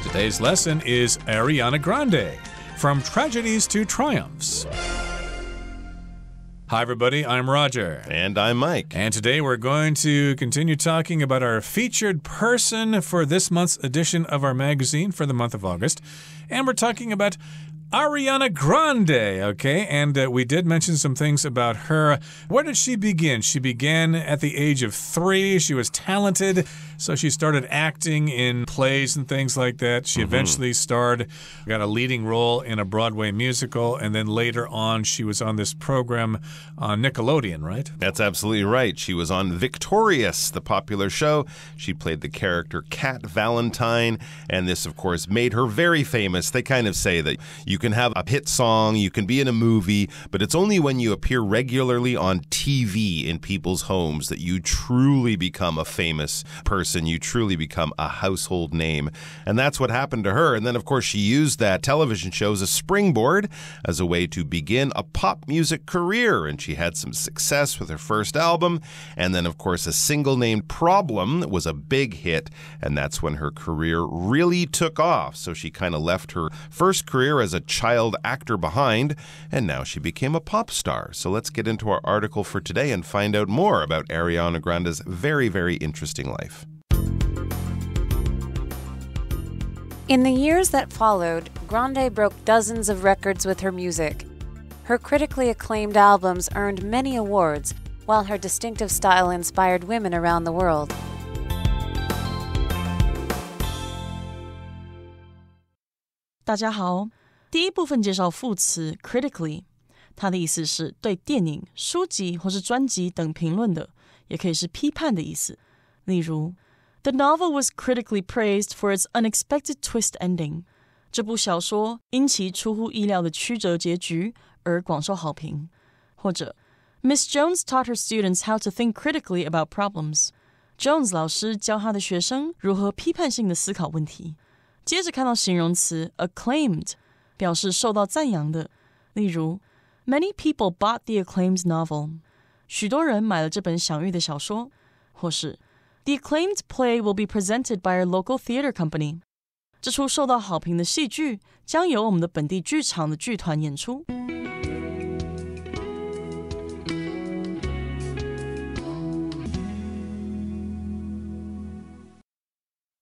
Today's lesson is Ariana Grande, From Tragedies to Triumphs. Hi, everybody. I'm Roger. And I'm Mike. And today we're going to continue talking about our featured person for this month's edition of our magazine for the month of August. And we're talking about Ariana Grande, okay? And we did mention some things about her. Where did she begin? She began at the age of 3. She was talented, so she started acting in plays and things like that. She eventually got a leading role in a Broadway musical, and then later on she was on this program on Nickelodeon, right? That's absolutely right. She was on Victorious, the popular show. She played the character Cat Valentine, and this, of course, made her very famous. They kind of say that you can have a hit song, you can be in a movie, but it's only when you appear regularly on TV in people's homes that you truly become a famous person. You truly become a household name. And that's what happened to her. And then, of course, she used that television show as a springboard as a way to begin a pop music career. And she had some success with her first album. And then, of course, a single named Problem was a big hit. And that's when her career really took off. So she kind of left her first career as a child actor behind, and now she became a pop star. So let's get into our article for today and find out more about Ariana Grande's very, very interesting life. In the years that followed, Grande broke dozens of records with her music. Her critically acclaimed albums earned many awards, while her distinctive style inspired women around the world. 大家好，第一部分介绍副词 critically， 它的意思是对电影、书籍或是专辑等评论的，也可以是批判的意思。例如 The novel was critically praised for its unexpected twist ending. 这部小说因其出乎意料的曲折结局而广受好评。或者 Miss Jones taught her students how to think critically about problems. Jones 老师教她的学生如何批判性的思考问题。接着看到形容词 acclaimed， 表示受到赞扬的。例如 Many people bought the acclaimed novel. 许多人买了这本享誉的小说。或是 The acclaimed play will be presented by our local theater company. 这出受到好评的戏剧将由我们的本地剧场的剧团演出。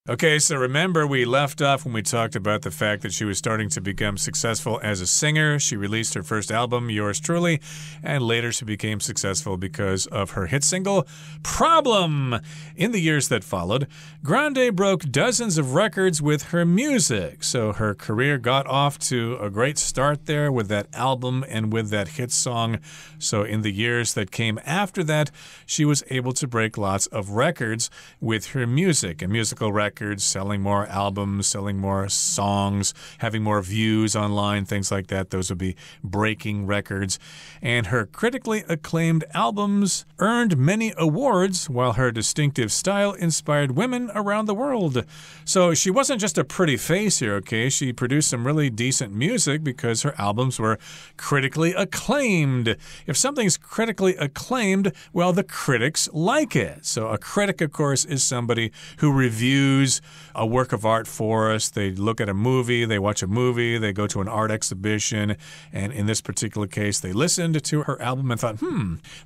Okay, so remember we left off when we talked about the fact that she was starting to become successful as a singer. She released her first album, Yours Truly, and later she became successful because of her hit single, Problem. In the years that followed, Grande broke dozens of records with her music. So her career got off to a great start there with that album and with that hit song. So in the years that came after that, she was able to break lots of records with her music and musical records. Selling more albums, selling more songs, having more views online, things like that. Those would be breaking records. And her critically acclaimed albums earned many awards, while her distinctive style inspired women around the world. So she wasn't just a pretty face here, okay? She produced some really decent music because her albums were critically acclaimed. If something's critically acclaimed, well, the critics like it. So a critic, of course, is somebody who reviews a work of art for us. They look at a movie, they watch a movie, they go to an art exhibition, and in this particular case, they listened to her album and thought,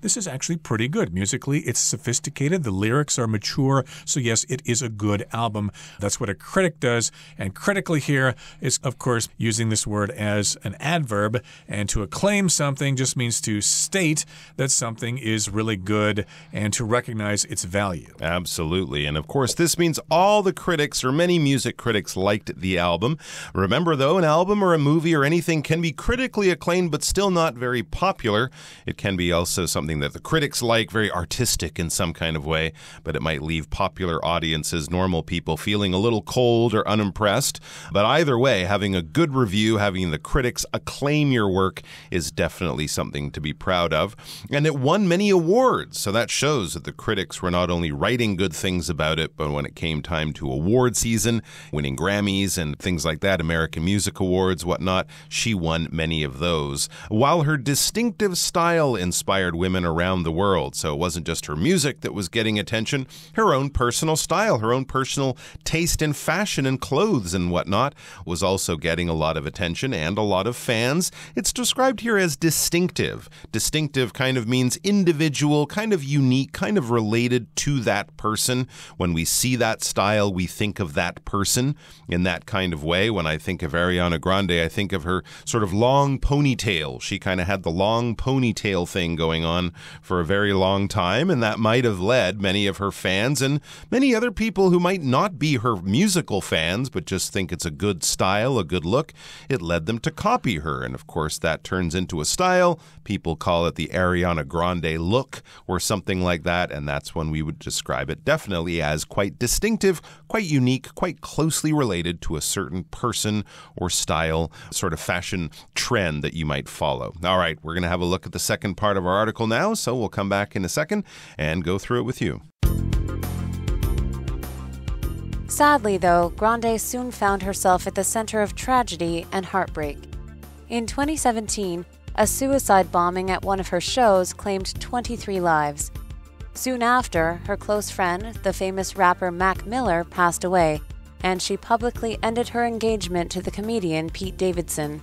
this is actually pretty good. Musically, it's sophisticated, the lyrics are mature, so yes, it is a good album. That's what a critic does, and critically here is, of course, using this word as an adverb, and to acclaim something just means to state that something is really good and to recognize its value. Absolutely, and of course, this means all the critics or many music critics liked the album. Remember, though, an album or a movie or anything can be critically acclaimed but still not very popular. It can be also something that the critics like, very artistic in some kind of way, but it might leave popular audiences, normal people, feeling a little cold or unimpressed. But either way, having a good review, having the critics acclaim your work is definitely something to be proud of. And it won many awards, so that shows that the critics were not only writing good things about it, but when it came time into award season, winning Grammys and things like that, American Music Awards, whatnot. She won many of those, while her distinctive style inspired women around the world. So it wasn't just her music that was getting attention. Her own personal style, her own personal taste in fashion and clothes and whatnot was also getting a lot of attention and a lot of fans. It's described here as distinctive. Distinctive kind of means individual, kind of unique, kind of related to that person. When we see that style, we think of that person in that kind of way. When I think of Ariana Grande, I think of her sort of long ponytail. She kind of had the long ponytail thing going on for a very long time, and that might have led many of her fans and many other people who might not be her musical fans but just think it's a good style, a good look. It led them to copy her, and of course that turns into a style. People call it the Ariana Grande look or something like that, and that's when we would describe it definitely as quite distinctive, quite unique, quite closely related to a certain person or style, sort of fashion trend that you might follow. All right, we're going to have a look at the second part of our article now, so we'll come back in a second and go through it with you. Sadly, though, Grande soon found herself at the center of tragedy and heartbreak. In 2017, a suicide bombing at one of her shows claimed 23 lives. Soon after, her close friend, the famous rapper Mac Miller, passed away, and she publicly ended her engagement to the comedian Pete Davidson.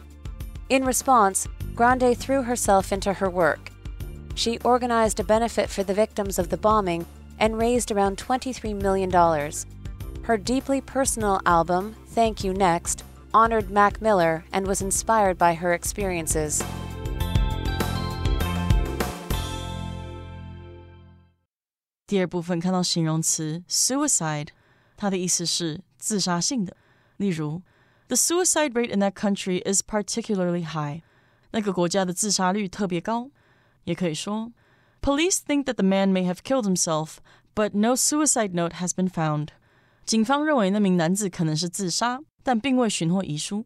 In response, Grande threw herself into her work. She organized a benefit for the victims of the bombing and raised around $23 million. Her deeply personal album, Thank You Next, honored Mac Miller and was inspired by her experiences. 第二部分看到形容词 suicide， 它的意思是自杀性的。例如 The suicide rate in that country is particularly high. 那个国家的自杀率特别高。也可以说 Police think that the man may have killed himself, but no suicide note has been found. 警方认为那名男子可能是自杀，但并未寻获遗书。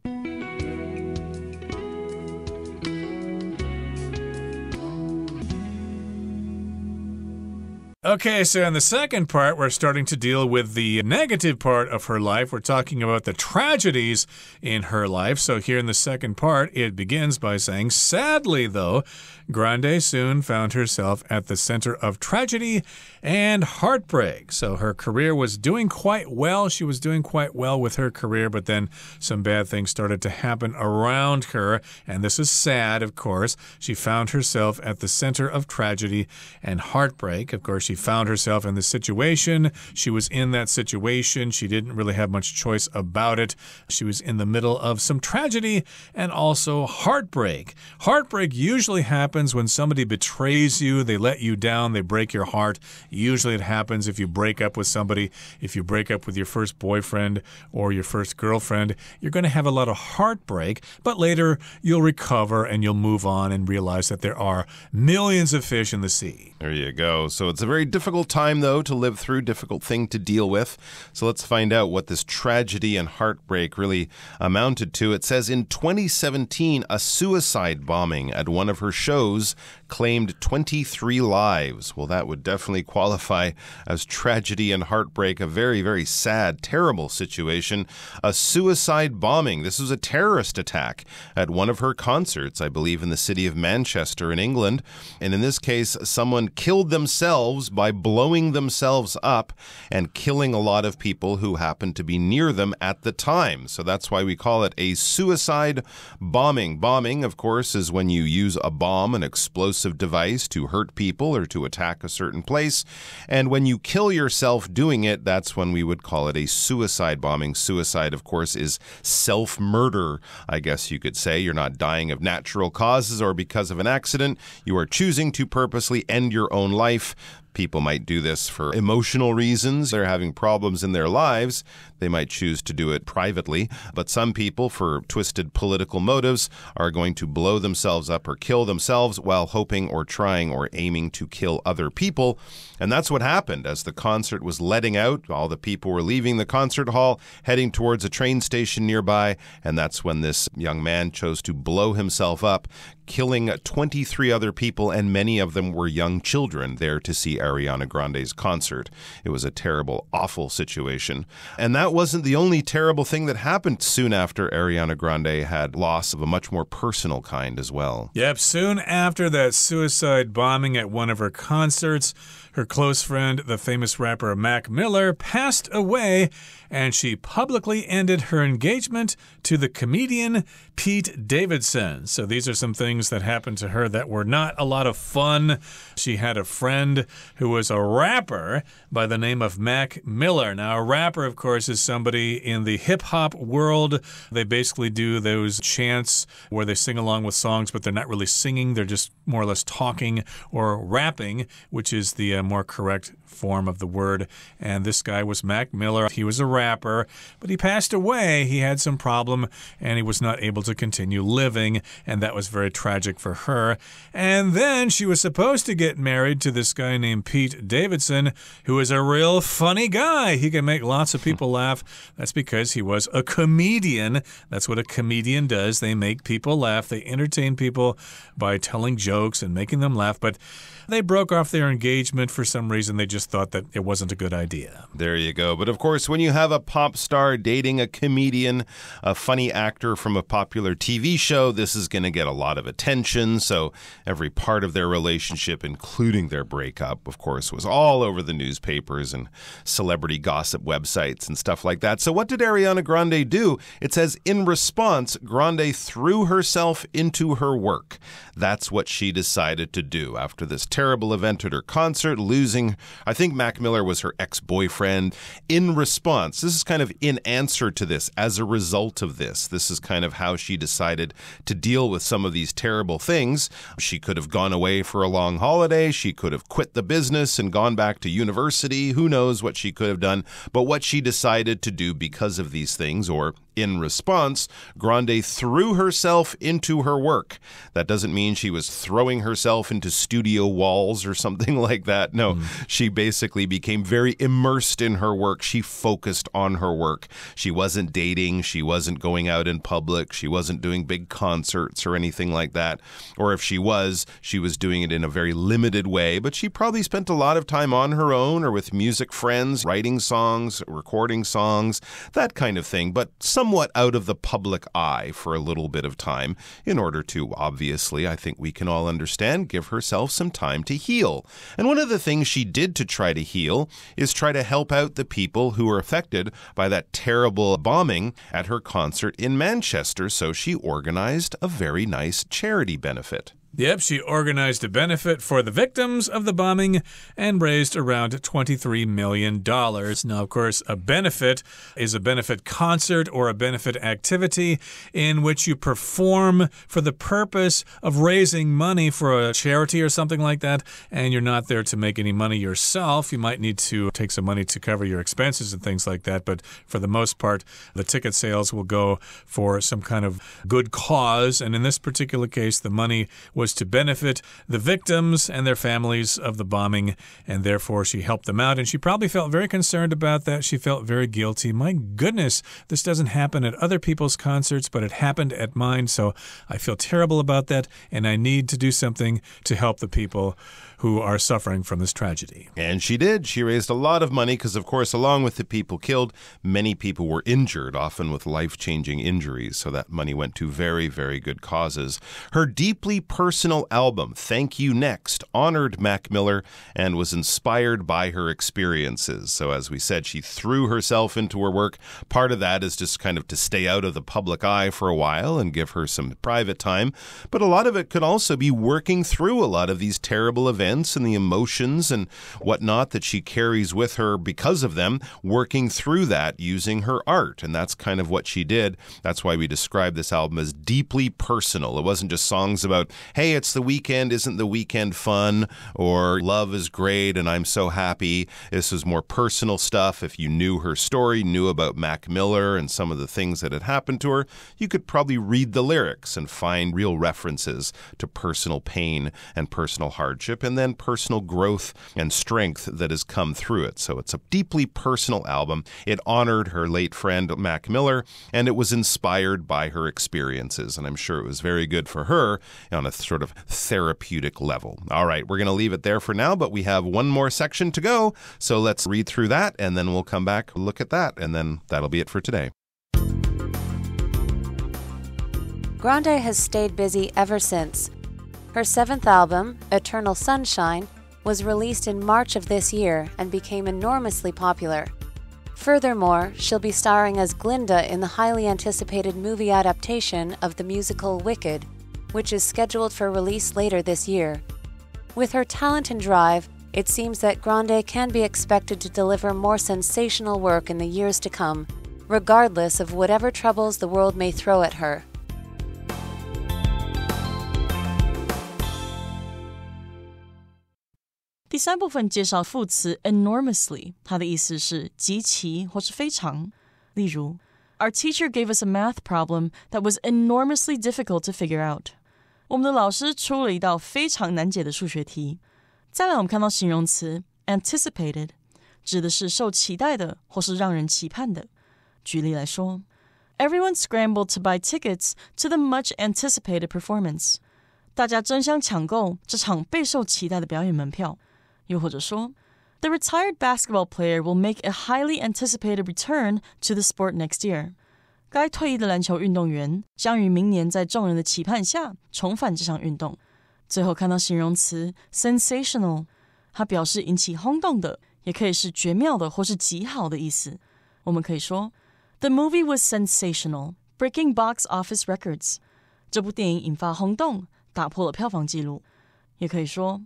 Okay, so in the second part, we're starting to deal with the negative part of her life. We're talking about the tragedies in her life. So here in the second part, it begins by saying, sadly, though, Grande soon found herself at the center of tragedy and heartbreak. So her career was doing quite well. She was doing quite well with her career, but then some bad things started to happen around her. And this is sad, of course. She found herself at the center of tragedy and heartbreak. Of course, she found herself in this situation. She was in that situation. She didn't really have much choice about it. She was in the middle of some tragedy and also heartbreak. Heartbreak usually happens when somebody betrays you. They let you down. They break your heart. Usually it happens if you break up with somebody. If you break up with your first boyfriend or your first girlfriend, you're going to have a lot of heartbreak, but later you'll recover and you'll move on and realize that there are millions of fish in the sea. There you go. So it's a very difficult time, though, to live through, difficult thing to deal with. So let's find out what this tragedy and heartbreak really amounted to. It says in 2017, a suicide bombing at one of her shows claimed 23 lives. Well, that would definitely qualify as tragedy and heartbreak, a very, very sad, terrible situation. A suicide bombing. This was a terrorist attack at one of her concerts, I believe, in the city of Manchester in England. And in this case, someone killed themselves by blowing themselves up and killing a lot of people who happened to be near them at the time. So that's why we call it a suicide bombing. Bombing, of course, is when you use a bomb, an explosive device, to hurt people or to attack a certain place. And when you kill yourself doing it, that's when we would call it a suicide bombing. Suicide, of course, is self-murder, I guess you could say. You're not dying of natural causes or because of an accident. You are choosing to purposely end your own life. People might do this for emotional reasons. They're having problems in their lives. They might choose to do it privately. But some people, for twisted political motives, are going to blow themselves up or kill themselves while hoping or trying or aiming to kill other people. And that's what happened. As the concert was letting out, all the people were leaving the concert hall, heading towards a train station nearby. And that's when this young man chose to blow himself up, killing 23 other people, and many of them were young children there to see Ariana Grande's concert. It was a terrible, awful situation. And that wasn't the only terrible thing that happened soon after Ariana Grande had loss of a much more personal kind as well. Yep, soon after that suicide bombing at one of her concerts, her close friend, the famous rapper Mac Miller, passed away, and she publicly ended her engagement to the comedian Pete Davidson. So these are some things that happened to her that were not a lot of fun. She had a friend who was a rapper by the name of Mac Miller. Now, a rapper, of course, is somebody in the hip-hop world. They basically do those chants where they sing along with songs, but they're not really singing. They're just more or less talking or rapping, which is the more correct form of the word. And this guy was Mac Miller. He was a rapper, but he passed away. He had some problem, and he was not able to continue living, and that was very tragic for her. And then she was supposed to get married to this guy named Pete Davidson, who is a real funny guy. He can make lots of people laugh. That's because he was a comedian. That's what a comedian does. They make people laugh. They entertain people by telling jokes and making them laugh. But they broke off their engagement for some reason. They just thought that it wasn't a good idea. There you go. But of course, when you have a pop star dating a comedian, a funny actor from a popular TV show, this is going to get a lot of attention. So every part of their relationship, including their breakup, of course, was all over the newspapers and celebrity gossip websites and stuff like that. So what did Ariana Grande do? It says, in response, Grande threw herself into her work. That's what she decided to do after this terrible event at her concert, losing, I think Mac Miller was her ex-boyfriend. In response, this is kind of in answer to this, as a result of this. This is kind of how she decided to deal with some of these terrible things. She could have gone away for a long holiday. She could have quit the business and gone back to university. Who knows what she could have done. But what she decided to do because of these things, or in response, Grande threw herself into her work. That doesn't mean she was throwing herself into studio walls or something like that. No, she basically became very immersed in her work. She focused on her work. She wasn't dating. She wasn't going out in public. She wasn't doing big concerts or anything like that. Or if she was doing it in a very limited way. But she probably spent a lot of time on her own or with music friends, writing songs, recording songs, that kind of thing. But somewhat out of the public eye for a little bit of time in order to, obviously, I think we can all understand, give herself some time to heal. And one of the things she did to try to heal is try to help out the people who were affected by that terrible bombing at her concert in Manchester. So she organized a very nice charity benefit. Yep, she organized a benefit for the victims of the bombing and raised around $23 million. Now, of course, a benefit is a benefit concert or a benefit activity in which you perform for the purpose of raising money for a charity or something like that, and you're not there to make any money yourself. You might need to take some money to cover your expenses and things like that, but for the most part, the ticket sales will go for some kind of good cause, and in this particular case, the money was to benefit the victims and their families of the bombing, and therefore she helped them out. And she probably felt very concerned about that. She felt very guilty. My goodness, this doesn't happen at other people's concerts, but it happened at mine, so I feel terrible about that, and I need to do something to help the people who are suffering from this tragedy. And she did. She raised a lot of money because, of course, along with the people killed, many people were injured, often with life-changing injuries. So that money went to very, very good causes. Her deeply personal album, Thank You Next, honored Mac Miller and was inspired by her experiences. So as we said, she threw herself into her work. Part of that is just kind of to stay out of the public eye for a while and give her some private time. But a lot of it could also be working through a lot of these terrible events and the emotions and whatnot that she carries with her because of them, working through that using her art. And that's kind of what she did. That's why we describe this album as deeply personal. It wasn't just songs about, hey, it's the weekend, isn't the weekend fun? Or love is great and I'm so happy. This was more personal stuff. If you knew her story, knew about Mac Miller and some of the things that had happened to her, you could probably read the lyrics and find real references to personal pain and personal hardship. And then personal growth and strength that has come through it. So it's a deeply personal album. It honored her late friend Mac Miller, and it was inspired by her experiences. And I'm sure it was very good for her on a sort of therapeutic level. All right, we're going to leave it there for now, but we have one more section to go. So let's read through that, and then we'll come back, look at that, and then that'll be it for today. Grande has stayed busy ever since. Her 7th album, Eternal Sunshine, was released in March of this year and became enormously popular. Furthermore, she'll be starring as Glinda in the highly anticipated movie adaptation of the musical Wicked, which is scheduled for release later this year. With her talent and drive, it seems that Grande can be expected to deliver more sensational work in the years to come, regardless of whatever troubles the world may throw at her. 第3部分介绍副词 enormously， 它的意思是极其或是非常。例如 Our teacher gave us a math problem that was enormously difficult to figure out. 我们的老师出了一道非常难解的数学题。再来我们看到形容词 anticipated， 指的是受期待的或是让人期盼的。举例来说 Everyone scrambled to buy tickets to the much anticipated performance. 大家争相抢购这场备受期待的表演门票。又或者说 The retired basketball player will make a highly anticipated return to the sport next year. 该退役的篮球运动员将于明年在众人的期盼下重返这项运动。最后看到形容词 sensational， 它表示引起轰动的，也可以是绝妙的或是极好的意思。我们可以说 The movie was sensational, breaking box office records. 这部电影引发轰动，打破了票房纪录。也可以说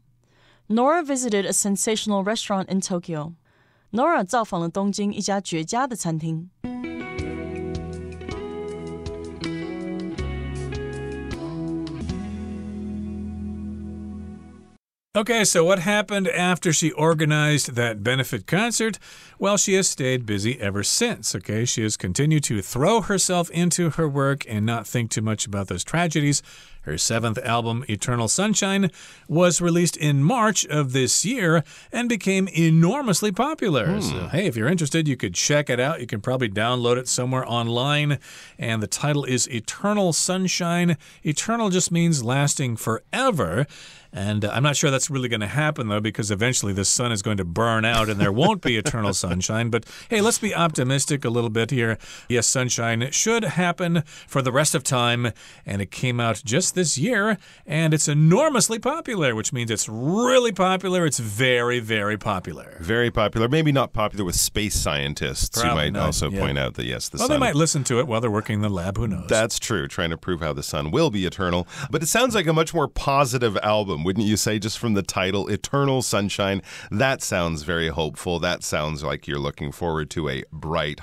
Nora visited a sensational restaurant in Tokyo. Nora 造访了东京一家绝佳的餐厅。Okay, so what happened after she organized that benefit concert? Well, she has stayed busy ever since, okay? She has continued to throw herself into her work and not think too much about those tragedies. Her 7th album, Eternal Sunshine, was released in March of this year and became enormously popular. So, hey, if you're interested, you could check it out. You can probably download it somewhere online. And the title is Eternal Sunshine. Eternal just means lasting forever. And I'm not sure that's really going to happen, though, because eventually the sun is going to burn out and there won't be eternal sunshine. But hey, let's be optimistic a little bit here. Yes, sunshine should happen for the rest of time. And it came out just this year, and it's enormously popular, which means it's really popular. It's very, very popular. Very popular. Maybe not popular with space scientists Probably who might not, also point out that, yes, the sun... Well, they might listen to it while they're working in the lab. Who knows? That's true, trying to prove how the sun will be eternal. But it sounds like a much more positive album, wouldn't you say, just from the title, Eternal Sunshine? That sounds very hopeful. That sounds like you're looking forward to a bright,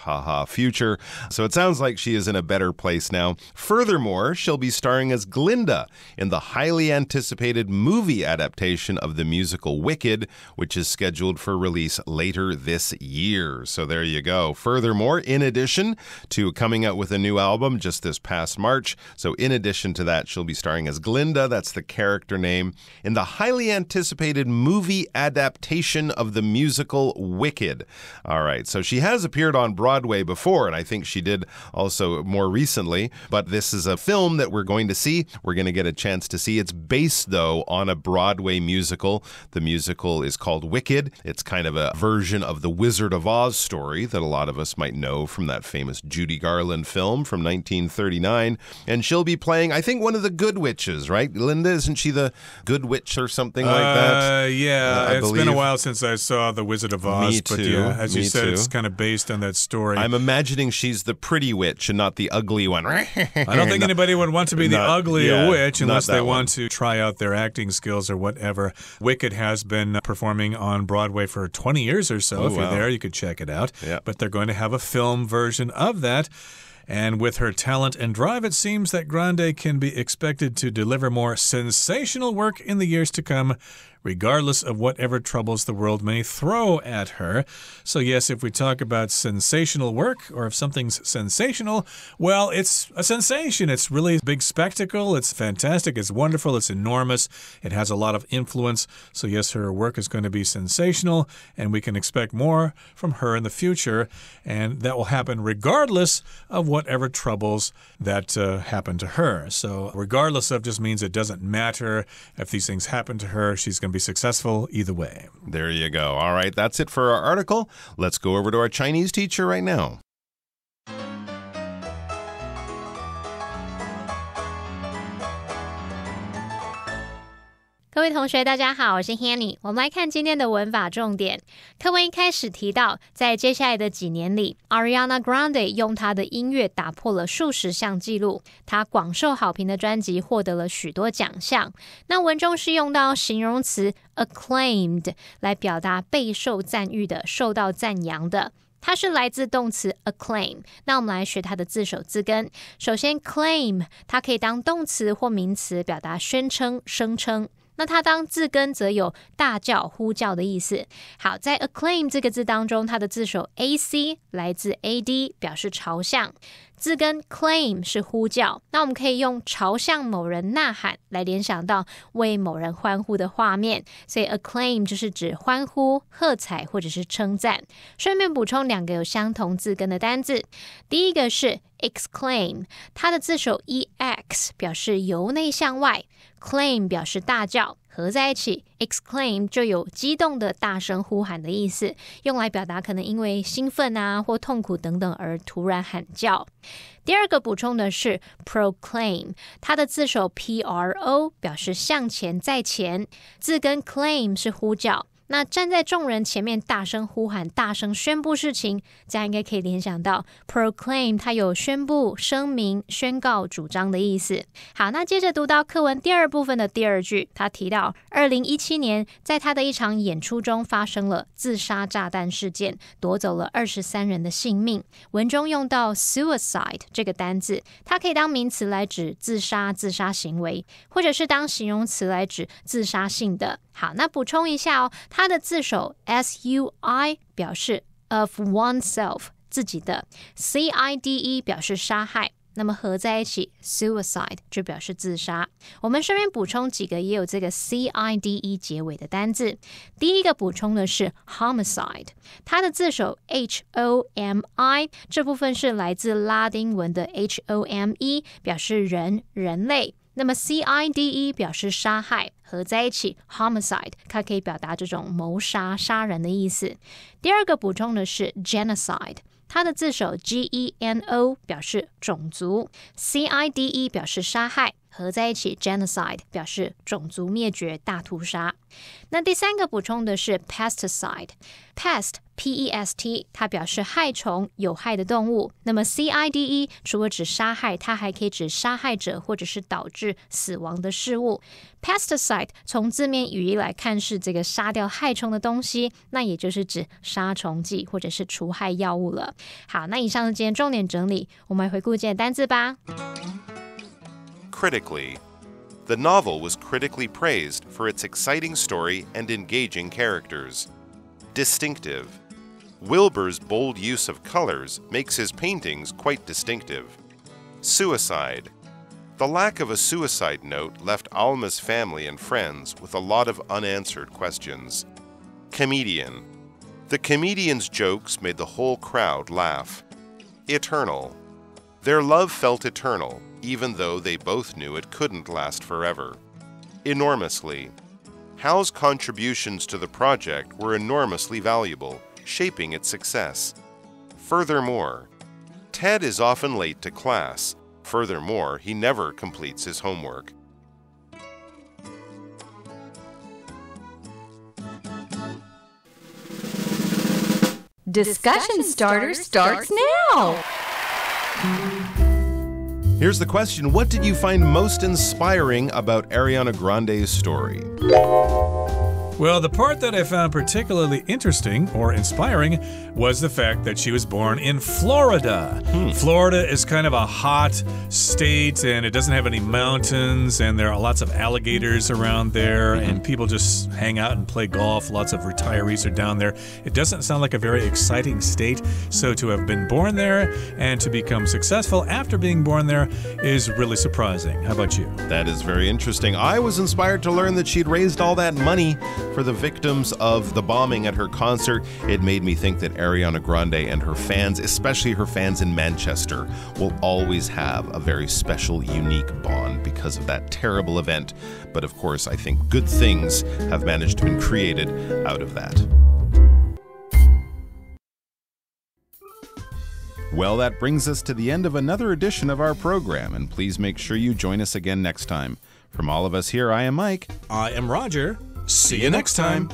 future. So it sounds like she is in a better place now. Furthermore, she'll be starring as Glinda in the highly anticipated movie adaptation of the musical Wicked, which is scheduled for release later this year. So there you go. Furthermore, in addition to coming out with a new album just this past March, so in addition to that, she'll be starring as Glinda, that's the character name, in the highly anticipated movie adaptation of the musical Wicked. All right, so she has appeared on Broadway before, and I think she did also more recently, but this is a film that we're going to see. We're going to get a chance to see. It's based, though, on a Broadway musical. The musical is called Wicked. It's kind of a version of the Wizard of Oz story that a lot of us might know from that famous Judy Garland film from 1939. And she'll be playing, I think, one of the good witches, right? Linda, isn't she the good witch or something like that? Yeah, it's been a while since I saw the Wizard of Oz. Me too. But yeah, as you said, too. It's kind of based on that story. I'm imagining she's the pretty witch and not the ugly one. I don't think anybody would want to be the ugly witch unless they want to try out their acting skills or whatever. Wicked has been performing on Broadway for 20 years or so. If you're there, you could check it out. Yeah. But they're going to have a film version of that. And with her talent and drive, it seems that Grande can be expected to deliver more sensational work in the years to come, regardless of whatever troubles the world may throw at her. So yes, if we talk about sensational work, or if something's sensational, well, it's a sensation. It's really a big spectacle. It's fantastic. It's wonderful. It's enormous. It has a lot of influence. So yes, her work is going to be sensational, and we can expect more from her in the future, and that will happen regardless of whatever troubles that happen to her. So regardless of just means it doesn't matter if these things happen to her. She's going to be successful either way. There you go. All right, that's it for our article. Let's go over to our Chinese teacher right now. 各位同学大家好，我是 Hanny。 我们来看今天的文法重点。课文一开始提到，在接下来的几年里， Ariana Grande 用她的音乐打破了数十项纪录，她广受好评的专辑获得了许多奖项。那文中是用到形容词 acclaimed 来表达备受赞誉的，受到赞扬的。它是来自动词 acclaim。 那我们来学它的字首字根。首先 claim 它可以当动词或名词，表达宣称、声称。那它当字根则有大叫、呼叫的意思。好，在 acclaim 这个字当中，它的字首 ac 来自 ad， 表示朝向。字根 claim 是呼叫，那我们可以用朝向某人呐喊来联想到为某人欢呼的画面，所以 acclaim 就是指欢呼、喝彩或者是称赞。顺便补充两个有相同字根的单字，第一个是 exclaim， 它的字首 ex 表示由内向外， claim 表示大叫，合在一起 exclaim 就有激动的大声呼喊的意思，用来表达可能因为兴奋啊或痛苦等等而突然喊叫。第二个补充的是 proclaim， 它的字首 pro 表示向前在前，字根 claim 是呼叫。那站在众人前面大声呼喊、大声宣布事情，这样应该可以联想到 proclaim 它有宣布、声明、宣告、主张的意思。好，那接着读到课文第二部分的第二句，他提到2017年在他的一场演出中发生了自杀炸弹事件，夺走了23人的性命。文中用到 suicide 这个单字，它可以当名词来指自杀、自杀行为，或者是当形容词来指自杀性的。好，那补充一下哦，它的字首 sui 表示 of oneself 自己的， cide 表示杀害，那么合在一起 suicide 就表示自杀。我们顺便补充几个也有这个 cide 结尾的单字。第一个补充的是 homicide， 它的字首 homi 这部分是来自拉丁文的 home 表示人、人类，那么 cide 表示杀害，合在一起 homicide 它可以表达这种谋杀、杀人的意思。第二个补充的是 genocide， 它的字首 geno 表示种族， cide 表示杀害，合在一起 genocide 表示种族灭绝、大屠杀。那第三个补充的是 pesticide， pest P-E-S-T 它表示害虫、有害的动物，那么 C-I-D-E 除了指杀害，它还可以指杀害者或者是导致死亡的事物。 pesticide 从字面语义来看是这个杀掉害虫的东西，那也就是指杀虫剂或者是除害药物了。好，那以上是今天重点整理，我们来回顾今天的单字吧。Critically. The novel was critically praised for its exciting story and engaging characters. Distinctive. Wilbur's bold use of colors makes his paintings quite distinctive. Suicide. The lack of a suicide note left Alma's family and friends with a lot of unanswered questions. Comedian. The comedian's jokes made the whole crowd laugh. Eternal. Their love felt eternal, even though they both knew it couldn't last forever. Enormously. Hal's contributions to the project were enormously valuable, shaping its success. Furthermore, Ted is often late to class. Furthermore, he never completes his homework. Discussion Starter starts now! Here's the question. What did you find most inspiring about Ariana Grande's story? Well, the part that I found particularly interesting or inspiring was the fact that she was born in Florida. Florida is kind of a hot state, and it doesn't have any mountains, and there are lots of alligators around there, and people just hang out and play golf. Lots of retirees are down there. It doesn't sound like a very exciting state, so to have been born there and to become successful after being born there is really surprising. How about you? That is very interesting. I was inspired to learn that she'd raised all that money for the victims of the bombing at her concert. It made me think that Ariana Grande and her fans, especially her fans in Manchester, will always have a very special, unique bond because of that terrible event. But of course, I think good things have managed to be created out of that. Well, that brings us to the end of another edition of our program, and please make sure you join us again next time. From all of us here, I am Mike. I am Roger. See you next time.